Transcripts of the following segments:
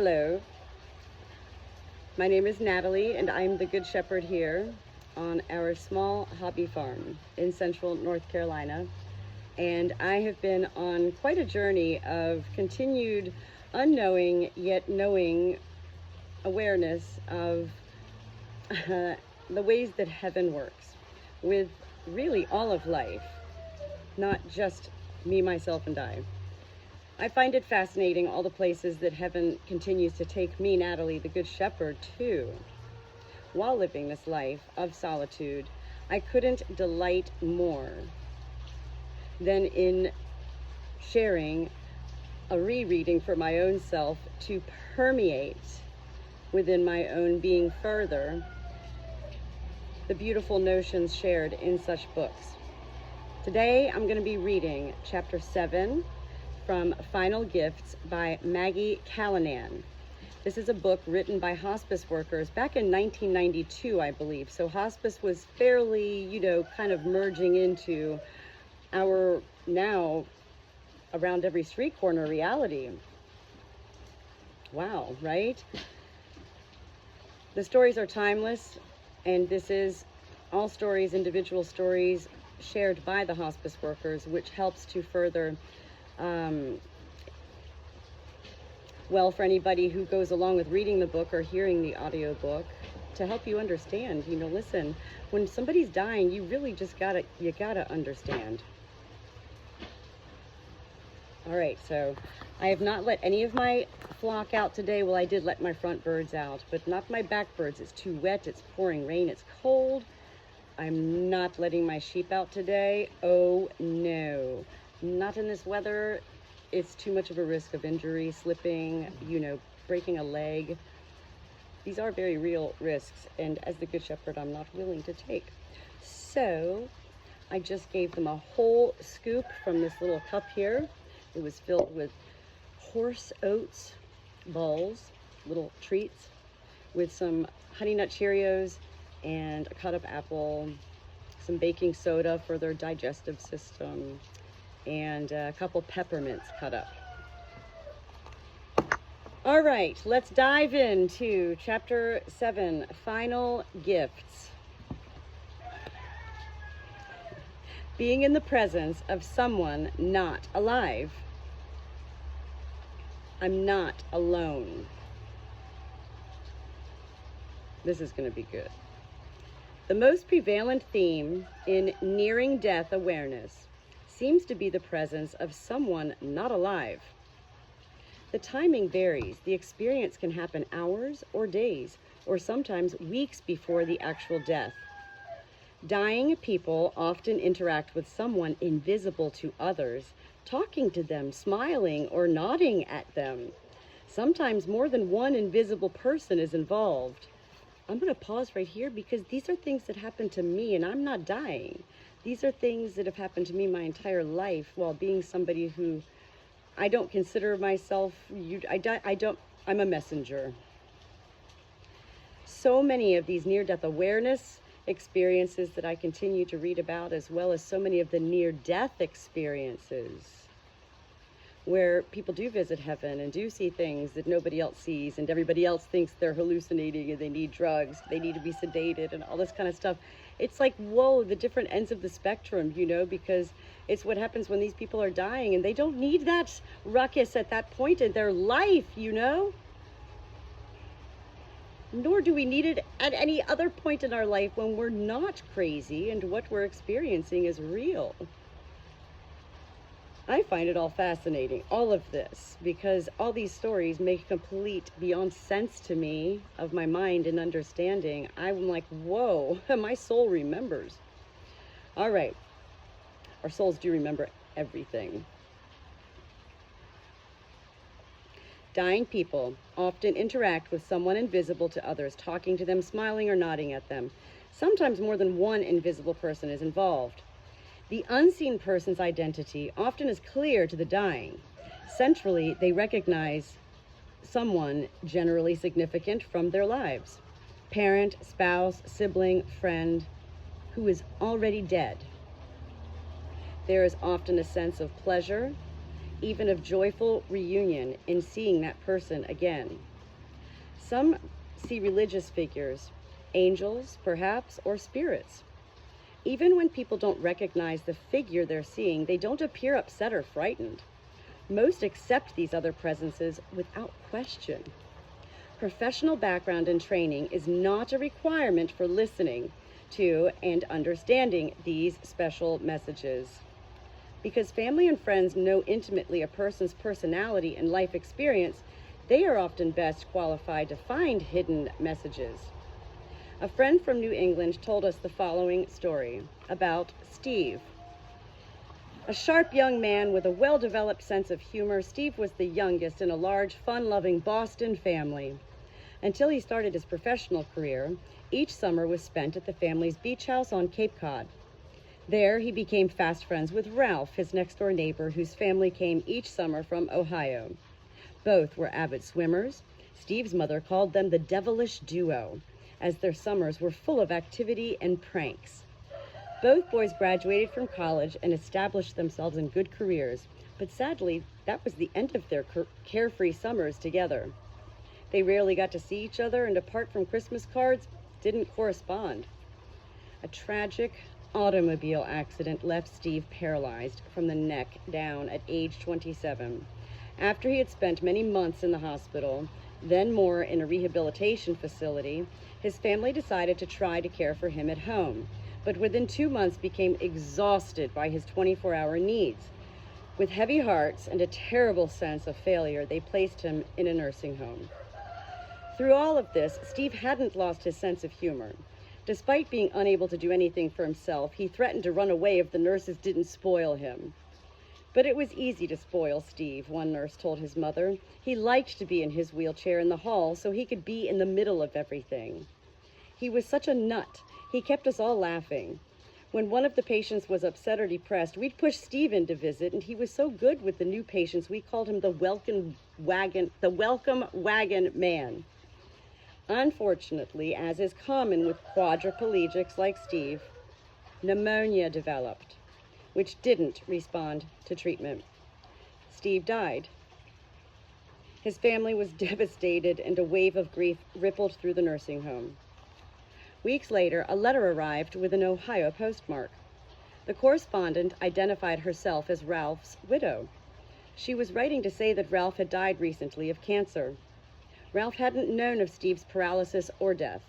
Hello, my name is Natalie and I'm the Good Shepherd here on our small hobby farm in central North Carolina. And I have been on quite a journey of continued unknowing yet knowing awareness of the ways that heaven works with really all of life, not just me, myself, and I find it fascinating all the places that heaven continues to take me, Natalie, the Good Shepherd, to. While living this life of solitude, I couldn't delight more than in sharing a rereading for my own self to permeate within my own being further the beautiful notions shared in such books. Today, I'm going to be reading Chapter 7, from Final Gifts by Maggie Callanan. This is a book written by hospice workers back in 1992, I believe. So hospice was fairly, kind of merging into our now around every street corner reality. Wow, right? The stories are timeless, and this is all stories, individual stories shared by the hospice workers, which helps to further for anybody who goes along with reading the book or hearing the audiobook, to help you understand, listen, when somebody's dying, you really just gotta understand. All right, so I have not let any of my flock out today. Well, I did let my front birds out, but not my back birds. It's too wet, it's pouring rain, it's cold. I'm not letting my sheep out today. Oh no. Not in this weather. It's too much of a risk of injury, slipping, breaking a leg. These are very real risks, and as the Good Shepherd, I'm not willing to take. So I just gave them a whole scoop from this little cup here. It was filled with horse oats balls, little treats, with some Honey Nut Cheerios and a cut up apple, some baking soda for their digestive system, and a couple peppermints cut up. All right, let's dive into Chapter 7, Final Gifts. Being in the presence of someone not alive. I'm not alone. This is going to be good. The most prevalent theme in nearing death awareness seems to be the presence of someone not alive. The timing varies. The experience can happen hours or days, or sometimes weeks before the actual death. Dying people often interact with someone invisible to others, talking to them, smiling, or nodding at them. Sometimes more than one invisible person is involved. I'm going to pause right here because these are things that happen to me, and I'm not dying. These are things that have happened to me my entire life while being somebody who I don't consider myself, I'm a messenger. So many of these near-death awareness experiences that I continue to read about, as well as so many of the near-death experiences where people do visit heaven and do see things that nobody else sees, and everybody else thinks they're hallucinating and they need drugs, they need to be sedated and all this kind of stuff. It's like, whoa, the different ends of the spectrum, because it's what happens when these people are dying, and they don't need that ruckus at that point in their life, Nor do we need it at any other point in our life when we're not crazy and what we're experiencing is real. I find it all fascinating, all of this, because all these stories make complete, beyond sense to me of my mind and understanding. I'm like, whoa, my soul remembers. All right, our souls do remember everything. Dying people often interact with someone invisible to others, talking to them, smiling, or nodding at them. Sometimes more than one invisible person is involved. The unseen person's identity often is clear to the dying. Centrally, they recognize someone generally significant from their lives. Parent, spouse, sibling, friend, who is already dead. There is often a sense of pleasure, even of joyful reunion in seeing that person again. Some see religious figures, angels, perhaps, or spirits. Even when people don't recognize the figure they're seeing, they don't appear upset or frightened. Most accept these other presences without question. Professional background and training is not a requirement for listening to and understanding these special messages. Because family and friends know intimately a person's personality and life experience, they are often best qualified to find hidden messages. A friend from New England told us the following story about Steve. A sharp young man with a well-developed sense of humor, Steve was the youngest in a large, fun-loving Boston family. Until he started his professional career, each summer was spent at the family's beach house on Cape Cod. There, he became fast friends with Ralph, his next-door neighbor, whose family came each summer from Ohio. Both were avid swimmers. Steve's mother called them the devilish duo, as their summers were full of activity and pranks. Both boys graduated from college and established themselves in good careers, but sadly, that was the end of their carefree summers together. They rarely got to see each other, and apart from Christmas cards, didn't correspond. A tragic automobile accident left Steve paralyzed from the neck down at age 27. After he had spent many months in the hospital, then more in a rehabilitation facility, his family decided to try to care for him at home, but within 2 months became exhausted by his 24-hour needs. With heavy hearts and a terrible sense of failure, they placed him in a nursing home. Through all of this, Steve hadn't lost his sense of humor. Despite being unable to do anything for himself, he threatened to run away if the nurses didn't spoil him. But it was easy to spoil Steve, one nurse told his mother. He liked to be in his wheelchair in the hall so he could be in the middle of everything. He was such a nut. He kept us all laughing. When one of the patients was upset or depressed, we'd push Steve in to visit, and he was so good with the new patients, we called him the welcome wagon man. Unfortunately, as is common with quadriplegics like Steve, pneumonia developed, which didn't respond to treatment. Steve died. His family was devastated, and a wave of grief rippled through the nursing home. Weeks later, a letter arrived with an Ohio postmark. The correspondent identified herself as Ralph's widow. She was writing to say that Ralph had died recently of cancer. Ralph hadn't known of Steve's paralysis or death.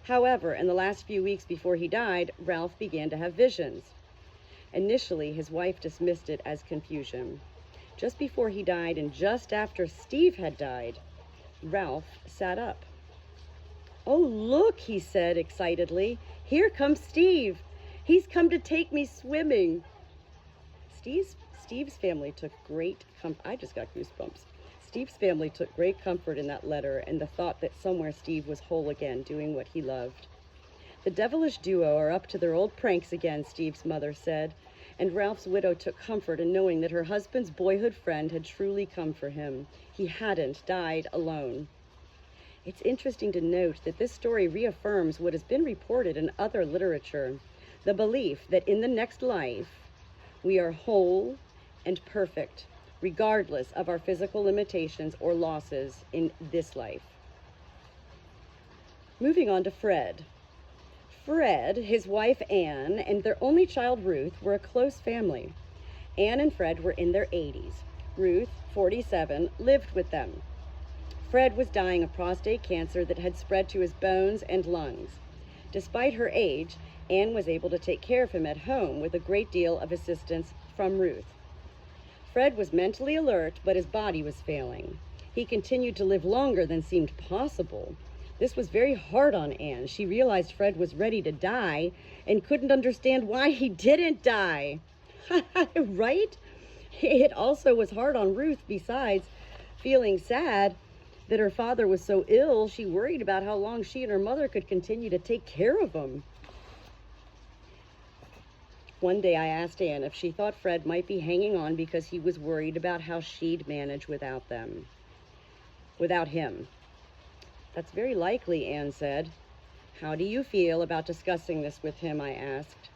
However, in the last few weeks before he died, Ralph began to have visions. Initially, his wife dismissed it as confusion. Just before he died and just after Steve had died, Ralph sat up. "Oh, look," he said excitedly. "Here comes Steve. He's come to take me swimming." Steve's family took great comfort. I just got goosebumps. Steve's family took great comfort in that letter and the thought that somewhere Steve was whole again, doing what he loved. "The devilish duo are up to their old pranks again," Steve's mother said, and Ralph's widow took comfort in knowing that her husband's boyhood friend had truly come for him. He hadn't died alone. It's interesting to note that this story reaffirms what has been reported in other literature, the belief that in the next life, we are whole and perfect, regardless of our physical limitations or losses in this life. Moving on to Fred. Fred, his wife Anne, and their only child Ruth were a close family. Anne and Fred were in their 80s. Ruth, 47, lived with them. Fred was dying of prostate cancer that had spread to his bones and lungs. Despite her age, Anne was able to take care of him at home with a great deal of assistance from Ruth. Fred was mentally alert, but his body was failing. He continued to live longer than seemed possible. This was very hard on Anne. She realized Fred was ready to die and couldn't understand why he didn't die. Right? It also was hard on Ruth. Besides feeling sad that her father was so ill, she worried about how long she and her mother could continue to take care of him. One day I asked Anne if she thought Fred might be hanging on because he was worried about how she'd manage without him. "That's very likely," Anne said. "How do you feel about discussing this with him?" I asked.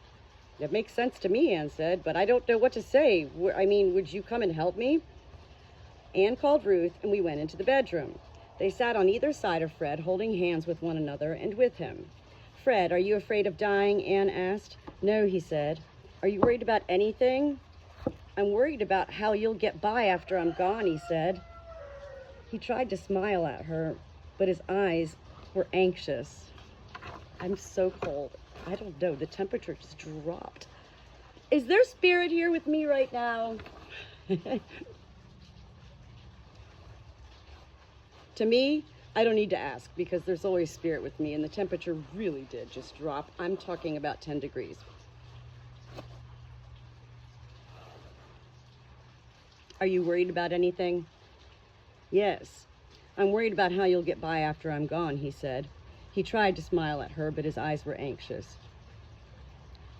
"It makes sense to me," Anne said, "but I don't know what to say. Would you come and help me?" Anne called Ruth and we went into the bedroom. They sat on either side of Fred, holding hands with one another and with him. "Fred, are you afraid of dying?" Anne asked. "No," he said. "Are you worried about anything?" "I'm worried about how you'll get by after I'm gone," he said. He tried to smile at her, but his eyes were anxious. "I'm so cold. I don't know. The temperature just dropped. Is there spirit here with me right now?" To me, I don't need to ask because there's always spirit with me, and the temperature really did just drop. I'm talking about 10 degrees. "Are you worried about anything?" "Yes, I'm worried about how you'll get by after I'm gone," he said. He tried to smile at her, but his eyes were anxious.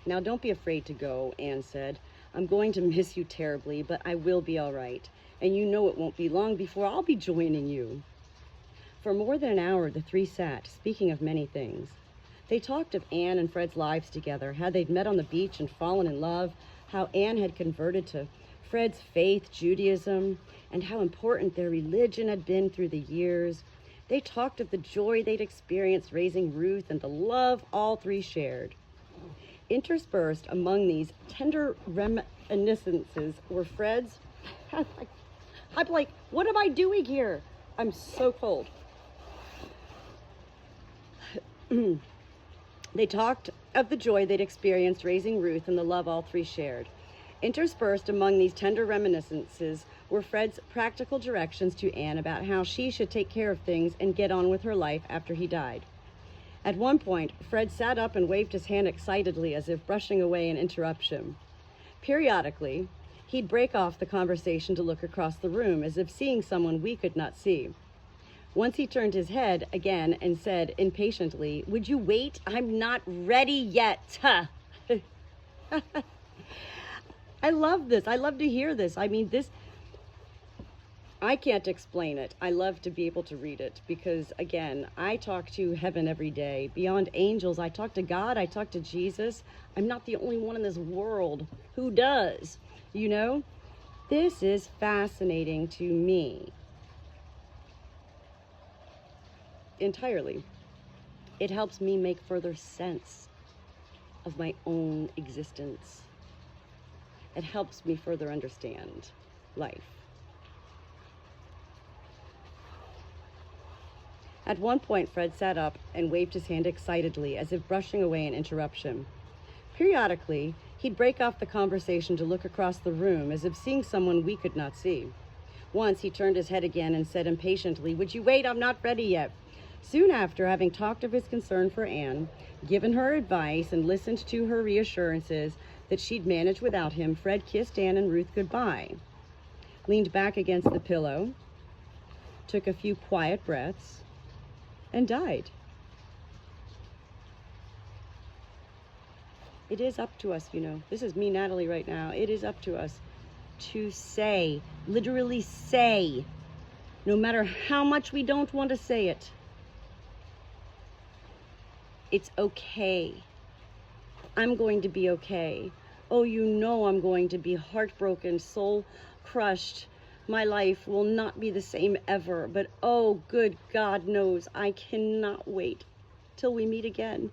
"Now, don't be afraid to go," Anne said. "I'm going to miss you terribly, but I will be all right. And you know it won't be long before I'll be joining you." For more than an hour, the three sat, speaking of many things. They talked of Anne and Fred's lives together, how they'd met on the beach and fallen in love, how Anne had converted to Fred's faith, Judaism, and how important their religion had been through the years. They talked of the joy they'd experienced raising Ruth and the love all three shared. Interspersed among these tender reminiscences were Fred's... I'm like, what am I doing here? I'm so cold. They talked of the joy they'd experienced raising Ruth and the love all three shared. Interspersed among these tender reminiscences were Fred's practical directions to Anne about how she should take care of things and get on with her life after he died. At one point, Fred sat up and waved his hand excitedly as if brushing away an interruption. Periodically, he'd break off the conversation to look across the room as if seeing someone we could not see. Once he turned his head again and said impatiently, "Would you wait? I'm not ready yet." I love this. I love to hear this. I mean, I can't explain it. I love to be able to read it because, again, I talk to heaven every day. Beyond angels, I talk to God. I talk to Jesus. I'm not the only one in this world who does, you know? This is fascinating to me. Entirely. It helps me make further sense of my own existence. It helps me further understand life. At one point, Fred sat up and waved his hand excitedly, as if brushing away an interruption. Periodically, he'd break off the conversation to look across the room, as if seeing someone we could not see. Once, he turned his head again and said impatiently, "Would you wait? I'm not ready yet." Soon after, having talked of his concern for Anne, given her advice, and listened to her reassurances that she'd manage without him, Fred kissed Anne and Ruth goodbye, leaned back against the pillow, took a few quiet breaths, and died. It is up to us, you know. This is me, Natalie, right now. It is up to us to say, literally say, no matter how much we don't want to say it, it's okay. I'm going to be okay. Oh, you know I'm going to be heartbroken, soul crushed. My life will not be the same ever, but oh, good God knows I cannot wait till we meet again.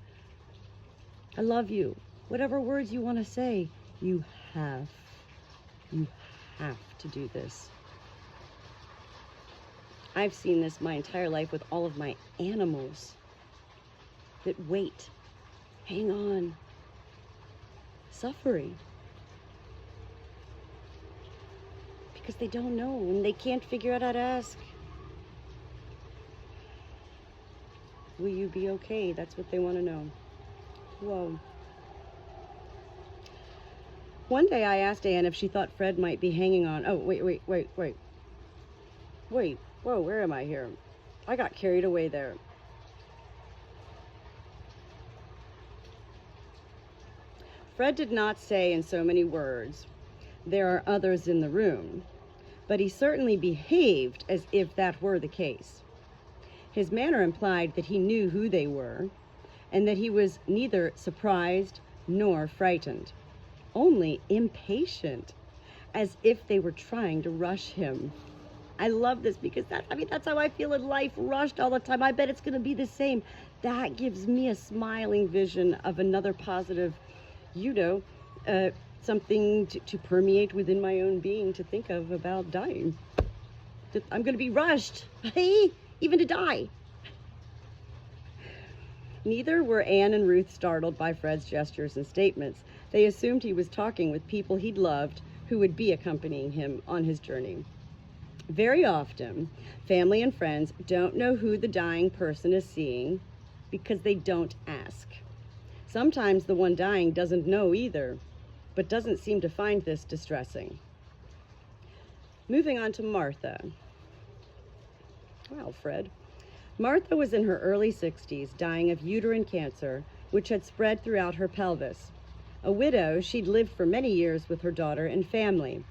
I love you. Whatever words you want to say, you have to do this. I've seen this my entire life with all of my animals that wait, hang on, suffering. Because they don't know and they can't figure out how to ask. Will you be okay? That's what they want to know. Whoa. One day I asked Anne if she thought Fred might be hanging on. Oh, wait. Whoa, where am I here? I got carried away there. Fred did not say in so many words, "There are others in the room," but he certainly behaved as if that were the case. His manner implied that he knew who they were, and that he was neither surprised nor frightened, only impatient, as if they were trying to rush him. I love this because that's how I feel in life, rushed all the time. I bet it's going to be the same. That gives me a smiling vision of another positive, you know, something to permeate within my own being, to think of about dying. I'm going to be rushed, hey, even to die. Neither were Anne and Ruth startled by Fred's gestures and statements. They assumed he was talking with people he'd loved who would be accompanying him on his journey. Very often, family and friends don't know who the dying person is seeing because they don't ask. Sometimes the one dying doesn't know either, but doesn't seem to find this distressing. Moving on to Martha. Wow, Fred. Martha was in her early 60s, dying of uterine cancer, which had spread throughout her pelvis. A widow, she'd lived for many years with her daughter and family.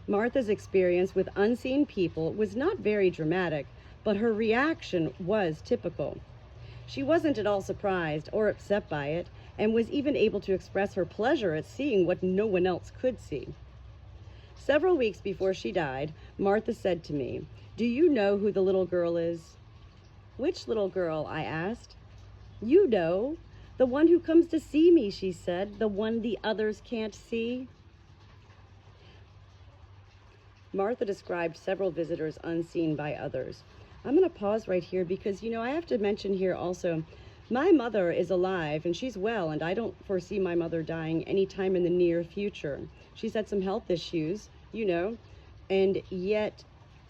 Martha's experience with unseen people was not very dramatic, but her reaction was typical. She wasn't at all surprised or upset by it, and was even able to express her pleasure at seeing what no one else could see. Several weeks before she died, Martha said to me, "Do you know who the little girl is?" "Which little girl?" I asked. "You know, the one who comes to see me," she said, "the one the others can't see." Martha described several visitors unseen by others. I'm going to pause right here because, I have to mention here also, my mother is alive and she's well, and I don't foresee my mother dying anytime in the near future. She's had some health issues, and yet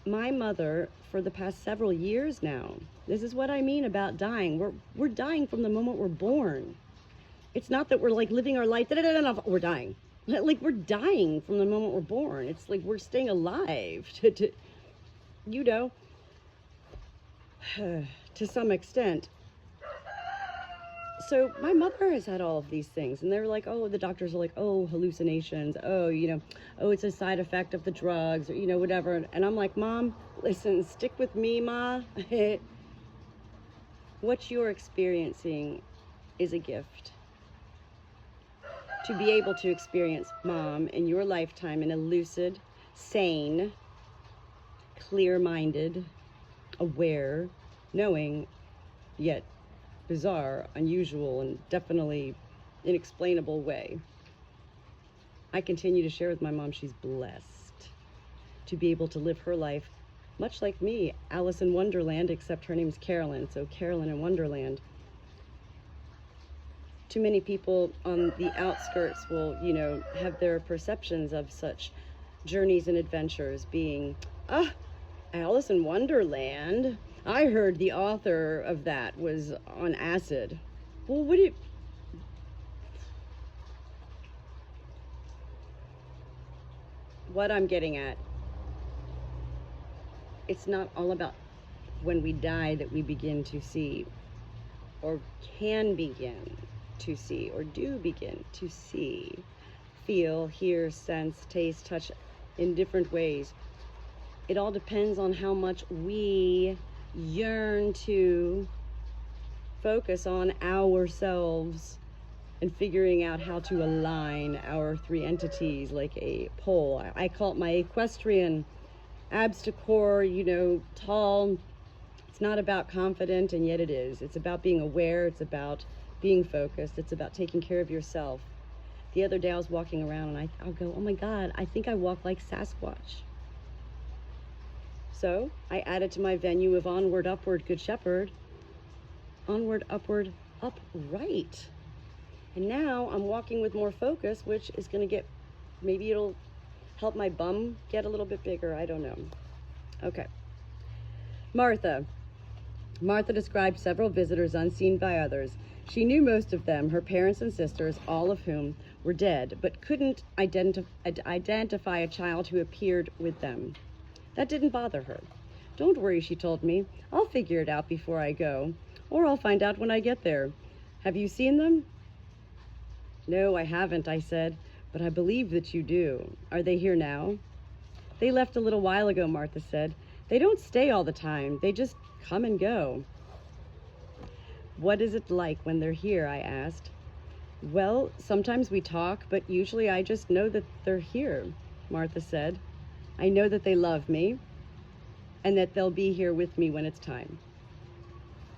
my mother, for the past several years now, this is what I mean about dying. We're dying from the moment we're born. It's not that we're like living our life, we're dying. Like we're dying from the moment we're born. It's like we're staying alive to to some extent. So my mother has had all of these things, and they're like, oh, the doctors are like, oh, hallucinations, oh, it's a side effect of the drugs, or, whatever. And I'm like, Mom, listen, stick with me, Ma. What you're experiencing is a gift. To be able to experience, Mom, in your lifetime in a lucid, sane, clear-minded, aware, knowing, yet bizarre, unusual, and definitely inexplainable way. I continue to share with my mom she's blessed to be able to live her life much like me, Alice in Wonderland, except her name's Callanan, so Caroline in Wonderland. Too many people on the outskirts will, have their perceptions of such journeys and adventures being, Alice in Wonderland. I heard the author of that was on acid. Well, what I'm getting at, it's not all about when we die that we begin to see, or can begin to see, or do begin to see, feel, hear, sense, taste, touch in different ways. It all depends on how much we yearn to focus on ourselves and figuring out how to align our three entities like a pole. I call it my equestrian, abs to core, tall. It's not about confident, and yet it is. It's about being aware. It's about being focused. It's about taking care of yourself. The other day I was walking around and I'll go, oh my God, I think I walk like Sasquatch. So I added to my venue of onward, upward, Good Shepherd, onward, upward, upright. And now I'm walking with more focus, which is going to maybe it'll help my bum get a little bit bigger. I don't know. Okay. Martha described several visitors unseen by others. She knew most of them, her parents and sisters, all of whom were dead, but couldn't identify a child who appeared with them. That didn't bother her. Don't worry, she told me. I'll figure it out before I go, or I'll find out when I get there. Have you seen them? No, I haven't, I said, but I believe that you do. Are they here now? They left a little while ago, Martha said. They don't stay all the time. They just come and go. What is it like when they're here? I asked. Well, sometimes we talk, but usually I just know that they're here, Martha said. I know that they love me. and that they'll be here with me when it's time.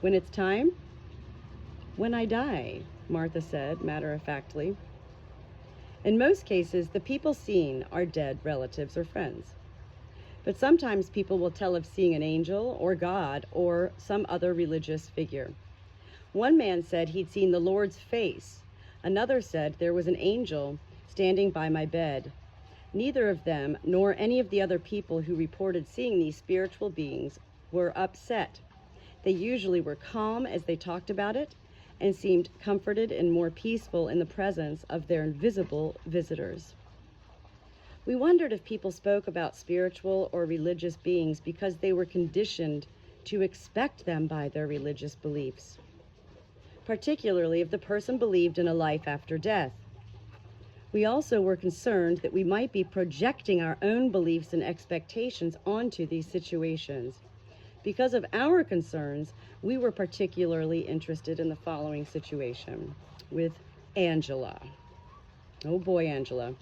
When it's time? When I die, Martha said, matter-of-factly. In most cases, the people seen are dead relatives or friends. But sometimes people will tell of seeing an angel or God or some other religious figure. One man said he'd seen the Lord's face. Another said there was an angel standing by my bed. Neither of them, nor any of the other people who reported seeing these spiritual beings, were upset. They usually were calm as they talked about it and seemed comforted and more peaceful in the presence of their invisible visitors. We wondered if people spoke about spiritual or religious beings because they were conditioned to expect them by their religious beliefs, particularly if the person believed in a life after death. We also were concerned that we might be projecting our own beliefs and expectations onto these situations. Because of our concerns, we were particularly interested in the following situation with Angela. Oh boy, Angela.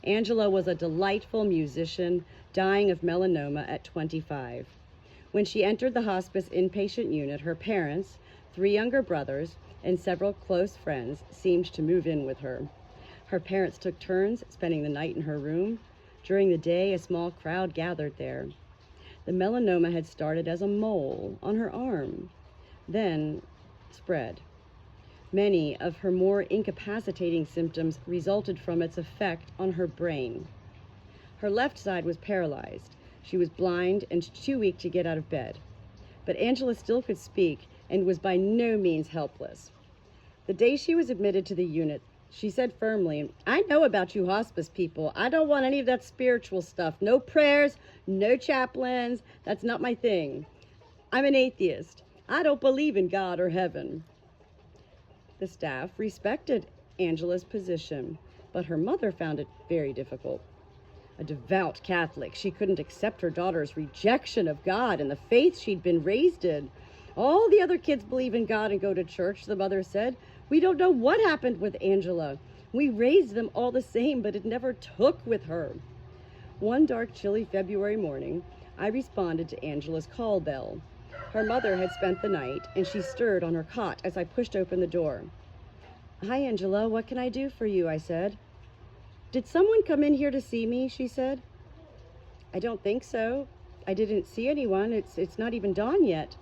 Angela was a delightful musician dying of melanoma at 25. When she entered the hospice inpatient unit, her parents, 3 younger brothers, and several close friends seemed to move in with her. Her parents took turns spending the night in her room. During the day, a small crowd gathered there. The melanoma had started as a mole on her arm, then spread. Many of her more incapacitating symptoms resulted from its effect on her brain. Her left side was paralyzed. She was blind and too weak to get out of bed. But Angela still could speak and was by no means helpless. The day she was admitted to the unit, she said firmly, "I know about you hospice people. I don't want any of that spiritual stuff. No prayers, no chaplains. That's not my thing. I'm an atheist. I don't believe in God or heaven." The staff respected Angela's position, but her mother found it very difficult. A devout Catholic, she couldn't accept her daughter's rejection of God and the faith she'd been raised in. "All the other kids believe in God and go to church," the mother said. "We don't know what happened with Angela. We raised them all the same, but it never took with her." One dark, chilly February morning, I responded to Angela's call bell. Her mother had spent the night, and she stirred on her cot as I pushed open the door. "Hi, Angela, what can I do for you?" I said. "Did someone come in here to see me?" she said. "I don't think so. I didn't see anyone. It's not even dawn yet.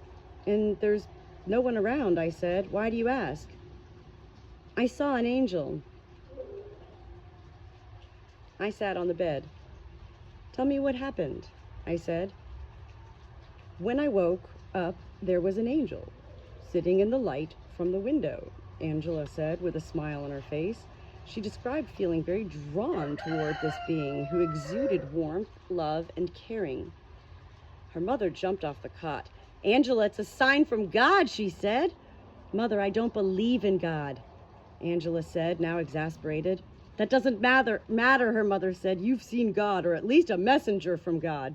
And there's no one around," I said. "Why do you ask?" "I saw an angel." I sat on the bed. "Tell me what happened," I said. "When I woke up, there was an angel sitting in the light from the window," Angela said with a smile on her face. She described feeling very drawn toward this being who exuded warmth, love, and caring. Her mother jumped off the cot. "Angela, it's a sign from God," she said. "Mother, I don't believe in God," Angela said, now exasperated. "That doesn't matter, her mother said. "You've seen God, or at least a messenger from God."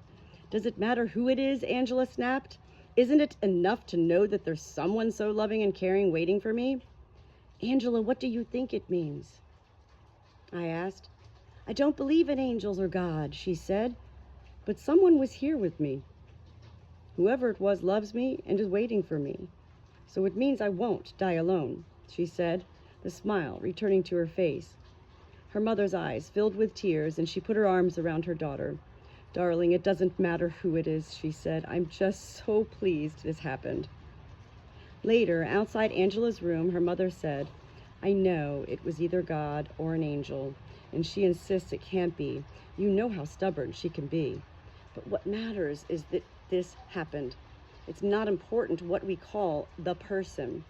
"Does it matter who it is?" Angela snapped. "Isn't it enough to know that there's someone so loving and caring waiting for me?" "Angela, what do you think it means?" I asked. "I don't believe in angels or God," she said, "but someone was here with me. Whoever it was loves me and is waiting for me. So it means I won't die alone," she said, the smile returning to her face. Her mother's eyes filled with tears, and she put her arms around her daughter. "Darling, it doesn't matter who it is," she said. "I'm just so pleased this happened." Later, outside Angela's room, her mother said, "I know it was either God or an angel, and she insists it can't be. You know how stubborn she can be. But what matters is that this happened. It's not important what we call the person."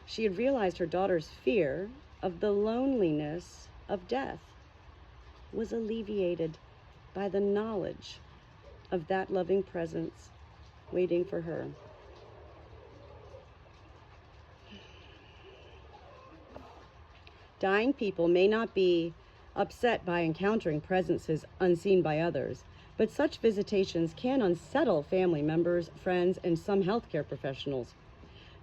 She had realized her daughter's fear of the loneliness of death was alleviated by the knowledge of that loving presence waiting for her. Dying people may not be upset by encountering presences unseen by others, but such visitations can unsettle family members, friends, and some healthcare professionals.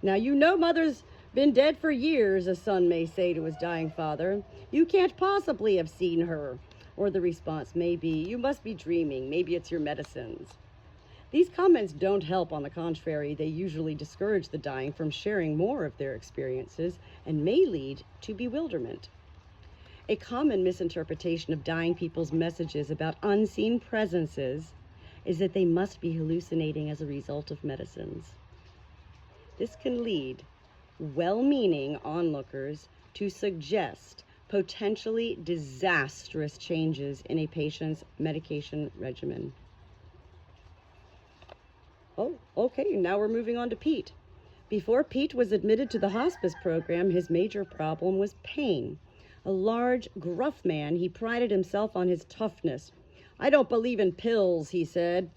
"Now, you know Mother's been dead for years," a son may say to his dying father. "You can't possibly have seen her." Or the response may be, "You must be dreaming. Maybe it's your medicines." These comments don't help. On the contrary, they usually discourage the dying from sharing more of their experiences and may lead to bewilderment. A common misinterpretation of dying people's messages about unseen presences is that they must be hallucinating as a result of medicines. This can lead well-meaning onlookers to suggest potentially disastrous changes in a patient's medication regimen. Oh, okay, now we're moving on to Pete. Before Pete was admitted to the hospice program, his major problem was pain. A large, gruff man, he prided himself on his toughness. "I don't believe in pills," he said.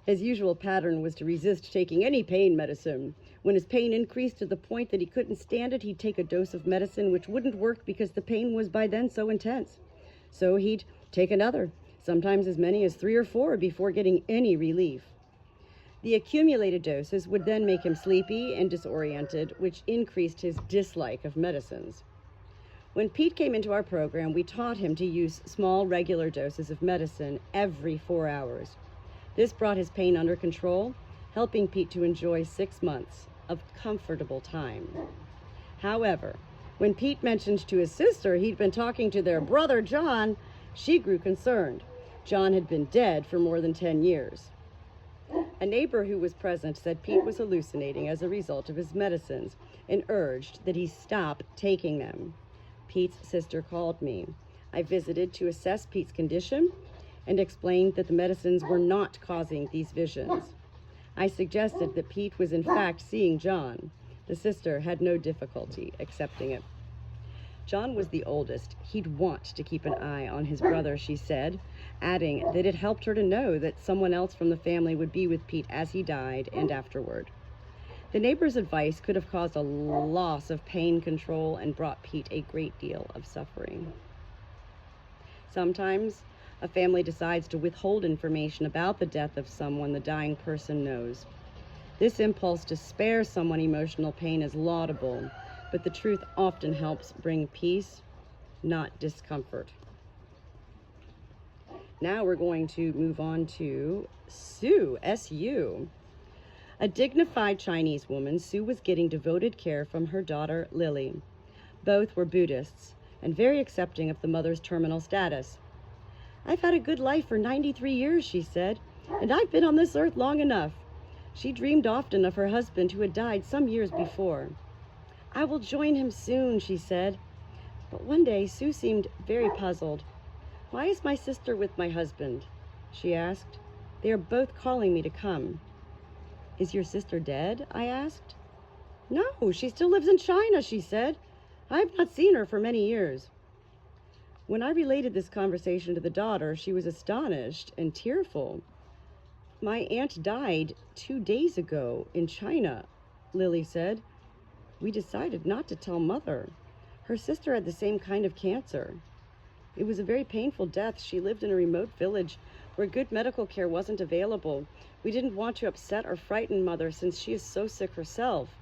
His usual pattern was to resist taking any pain medicine. When his pain increased to the point that he couldn't stand it, he'd take a dose of medicine which wouldn't work because the pain was by then so intense. So he'd take another, sometimes as many as 3 or 4 before getting any relief. The accumulated doses would then make him sleepy and disoriented, which increased his dislike of medicines. When Pete came into our program, we taught him to use small, regular doses of medicine every 4 hours. This brought his pain under control, helping Pete to enjoy 6 months of comfortable time. However, when Pete mentioned to his sister he'd been talking to their brother John, she grew concerned. John had been dead for more than 10 years. A neighbor who was present said Pete was hallucinating as a result of his medicines and urged that he stop taking them. Pete's sister called me. I visited to assess Pete's condition and explained that the medicines were not causing these visions. I suggested that Pete was in fact seeing John. The sister had no difficulty accepting it. John was the oldest. He'd want to keep an eye on his brother, she said, adding that it helped her to know that someone else from the family would be with Pete as he died and afterward. The neighbor's advice could have caused a loss of pain control and brought Pete a great deal of suffering. Sometimes a family decides to withhold information about the death of someone the dying person knows. This impulse to spare someone emotional pain is laudable, but the truth often helps bring peace, not discomfort. Now we're going to move on to Sue, S-U. A dignified Chinese woman, Sue was getting devoted care from her daughter, Lily. Both were Buddhists and very accepting of the mother's terminal status. "I've had a good life for 93 years, she said, and I've been on this earth long enough." She dreamed often of her husband who had died some years before. "I will join him soon," she said. But one day, Sue seemed very puzzled. "Why is my sister with my husband?" she asked. "They are both calling me to come." "Is your sister dead?" I asked. "No, she still lives in China," she said. "I have not seen her for many years." When I related this conversation to the daughter, she was astonished and tearful. "My aunt died 2 days ago in China," Lily said. "We decided not to tell Mother. Her sister had the same kind of cancer. It was a very painful death. She lived in a remote village where good medical care wasn't available. We didn't want to upset or frighten Mother since she is so sick herself."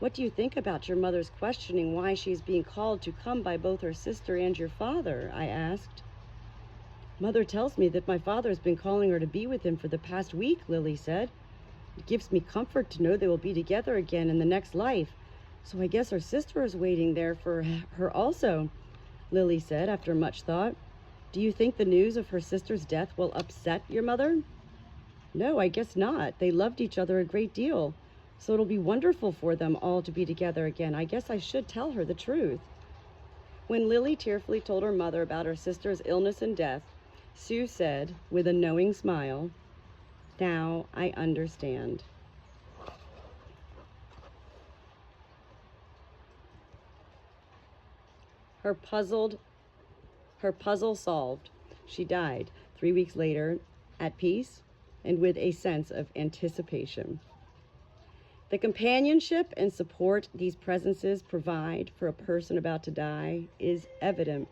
"What do you think about your mother's questioning why she is being called to come by both her sister and your father?" I asked. "Mother tells me that my father has been calling her to be with him for the past week," Lily said. "It gives me comfort to know they will be together again in the next life. So I guess her sister is waiting there for her also," Lily said after much thought. "Do you think the news of her sister's death will upset your mother?" "No, I guess not. They loved each other a great deal. So it'll be wonderful for them all to be together again. I guess I should tell her the truth." When Lily tearfully told her mother about her sister's illness and death, Sue said, with a knowing smile, "Now I understand." Her puzzle solved. She died 3 weeks later, at peace and with a sense of anticipation. The companionship and support these presences provide for a person about to die is evident.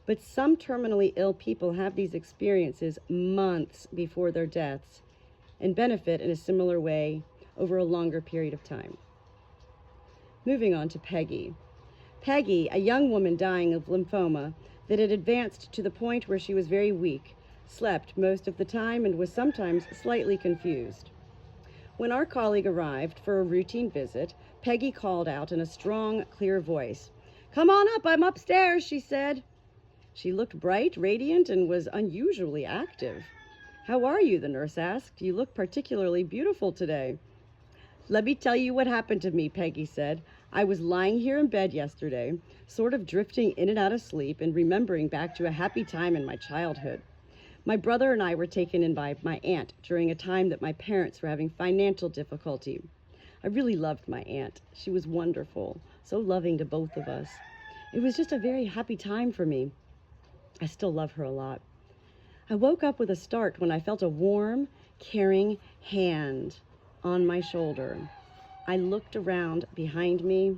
But some terminally ill people have these experiences months before their deaths and benefit in a similar way over a longer period of time. Moving on to Peggy. Peggy, a young woman dying of lymphoma that had advanced to the point where she was very weak, slept most of the time, and was sometimes slightly confused. When our colleague arrived for a routine visit, Peggy called out in a strong, clear voice. "Come on up, I'm upstairs," she said. She looked bright, radiant, and was unusually active. "How are you?" the nurse asked. "You look particularly beautiful today." "Let me tell you what happened to me," Peggy said. "I was lying here in bed yesterday, sort of drifting in and out of sleep and remembering back to a happy time in my childhood. My brother and I were taken in by my aunt during a time that my parents were having financial difficulty. I really loved my aunt. She was wonderful, so loving to both of us. It was just a very happy time for me. I still love her a lot. I woke up with a start when I felt a warm, caring hand on my shoulder. I looked around behind me.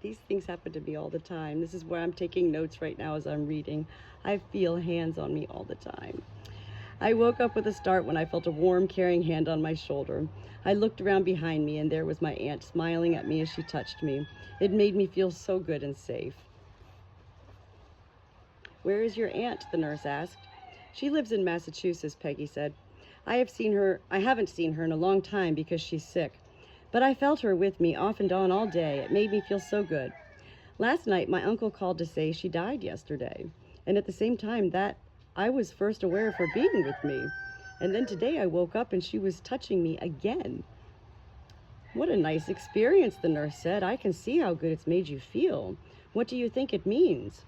These things happen to me all the time. This is where I'm taking notes right now as I'm reading. I feel hands on me all the time. I woke up with a start when I felt a warm, caring hand on my shoulder. I looked around behind me, and there was my aunt smiling at me as she touched me. It made me feel so good and safe." "Where is your aunt?" the nurse asked. "She lives in Massachusetts," Peggy said. I haven't seen her in a long time because she's sick. But I felt her with me off and on all day. It made me feel so good. Last night, my uncle called to say she died yesterday. And at the same time, that I was first aware of her being with me. And then today I woke up and she was touching me again." "What a nice experience," the nurse said. "I can see how good it's made you feel. What do you think it means?"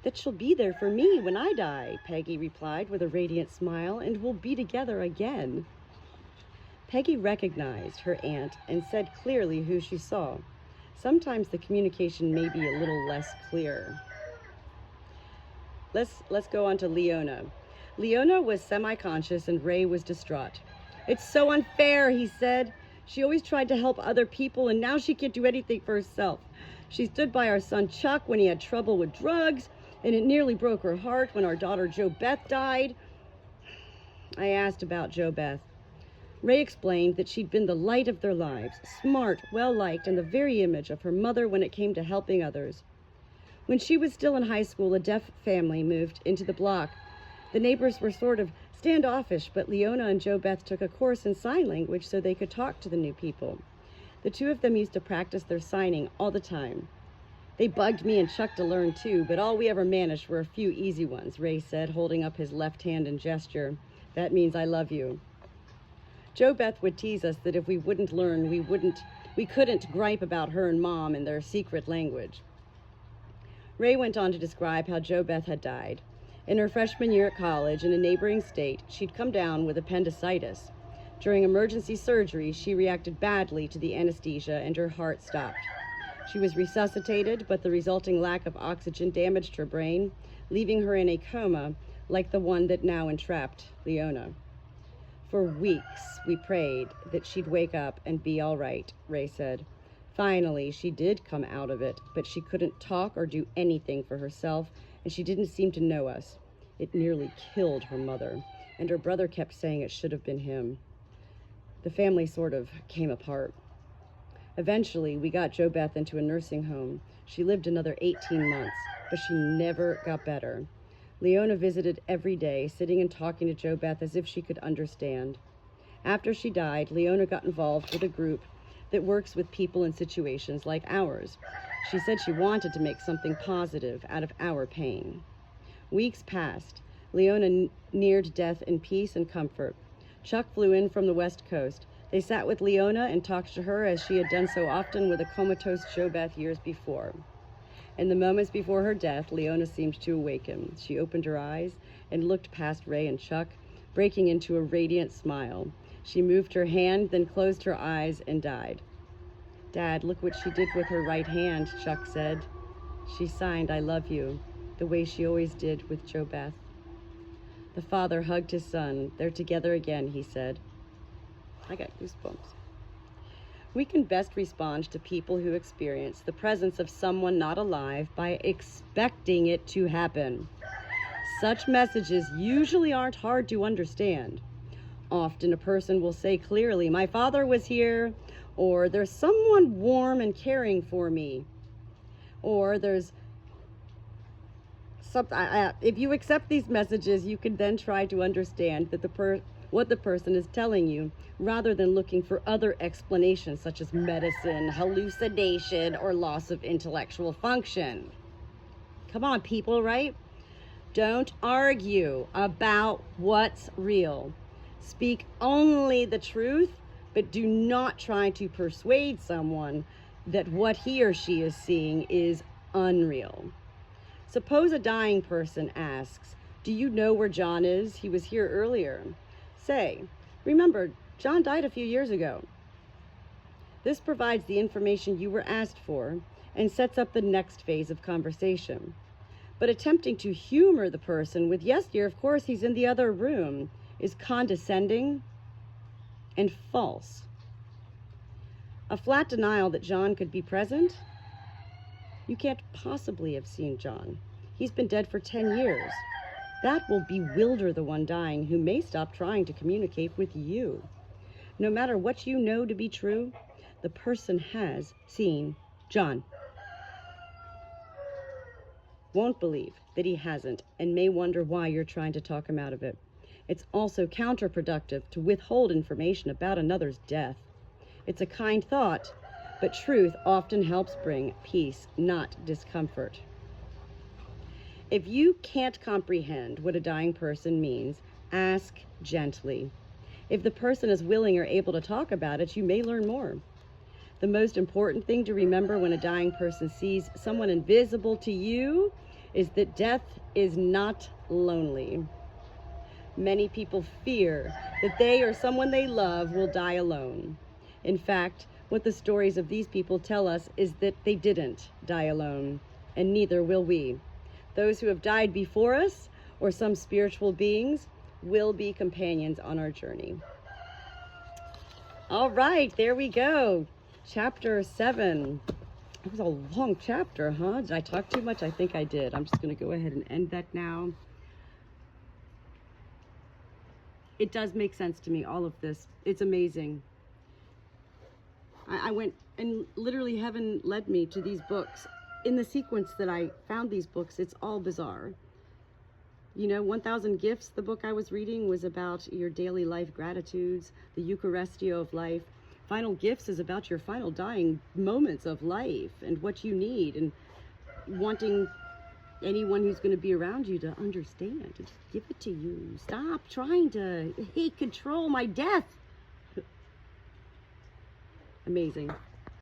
"That she'll be there for me when I die," Peggy replied with a radiant smile, "and we'll be together again." Peggy recognized her aunt and said clearly who she saw. Sometimes the communication may be a little less clear. Let's go on to Leona. Leona was semi-conscious and Ray was distraught. "It's so unfair," he said. "She always tried to help other people, and now she can't do anything for herself. She stood by our son Chuck when he had trouble with drugs, and it nearly broke her heart when our daughter Jo Beth died." I asked about Jo Beth. Ray explained that she'd been the light of their lives, smart, well-liked, and the very image of her mother when it came to helping others. When she was still in high school, a deaf family moved into the block. The neighbors were sort of standoffish, but Leona and Jo Beth took a course in sign language so they could talk to the new people. The two of them used to practice their signing all the time. "They bugged me and Chuck to learn too, but all we ever managed were a few easy ones," Ray said, holding up his left hand in gesture. "That means I love you." Jo Beth would tease us that if we wouldn't learn, we couldn't gripe about her and Mom and their secret language. Ray went on to describe how Jo Beth had died. In her freshman year at college in a neighboring state, she'd come down with appendicitis. During emergency surgery, she reacted badly to the anesthesia and her heart stopped. She was resuscitated, but the resulting lack of oxygen damaged her brain, leaving her in a coma like the one that now entrapped Leona. "For weeks, we prayed that she'd wake up and be all right," Ray said. "Finally, she did come out of it, but she couldn't talk or do anything for herself, and she didn't seem to know us. It nearly killed her mother, and her brother kept saying it should have been him. The family sort of came apart. Eventually, we got Jo Beth into a nursing home. She lived another 18 months, but she never got better. Leona visited every day, sitting and talking to Jo Beth as if she could understand. After she died, Leona got involved with a group that works with people in situations like ours. She said she wanted to make something positive out of our pain. Weeks passed. Leona neared death in peace and comfort. Chuck flew in from the West Coast. They sat with Leona and talked to her as she had done so often with a comatose Jo Beth years before. In the moments before her death, Leona seemed to awaken. She opened her eyes and looked past Ray and Chuck, breaking into a radiant smile. She moved her hand, then closed her eyes and died. "Dad, look what she did with her right hand," Chuck said. "She signed, 'I love you,' the way she always did with Jo Beth." The father hugged his son. "They're together again," he said. I got goosebumps. We can best respond to people who experience the presence of someone not alive by expecting it to happen. Such messages usually aren't hard to understand. Often a person will say clearly, "My father was here," or "There's someone warm and caring for me," or "There's if you accept these messages, you can then try to understand that what the person is telling you, rather than looking for other explanations such as medicine, hallucination, or loss of intellectual function. Come on, people, right? Don't argue about what's real. Speak only the truth, but do not try to persuade someone that what he or she is seeing is unreal. Suppose a dying person asks, "Do you know where John is? He was here earlier." Say, "Remember, John died a few years ago." This provides the information you were asked for and sets up the next phase of conversation. But attempting to humor the person with, "Yes, dear, of course, he's in the other room," is condescending and false. A flat denial that John could be present? You can't possibly have seen John. He's been dead for 10 years. That will bewilder the one dying, who may stop trying to communicate with you. No matter what you know to be true, the person has seen John. Won't believe that he hasn't and may wonder why you're trying to talk him out of it. It's also counterproductive to withhold information about another's death. It's a kind thought, but truth often helps bring peace, not discomfort. If you can't comprehend what a dying person means, ask gently. If the person is willing or able to talk about it, you may learn more. The most important thing to remember when a dying person sees someone invisible to you is that death is not lonely. Many people fear that they or someone they love will die alone. In fact, what the stories of these people tell us is that they didn't die alone, and neither will we. Those who have died before us, or some spiritual beings, will be companions on our journey. All right, there we go. Chapter 7. It was a long chapter, huh? Did I talk too much? I think I did. I'm just going to go ahead and end that now. It does make sense to me, all of this. It's amazing. I went, and literally heaven led me to these books. In the sequence that I found these books, it's all bizarre. You know, 1,000 Gifts, the book I was reading, was about your daily life gratitudes, the Eucharistio of life. Final Gifts is about your final dying moments of life and what you need, and wanting anyone who's going to be around you to understand. Just give it to you. Stop trying to control my death. Amazing.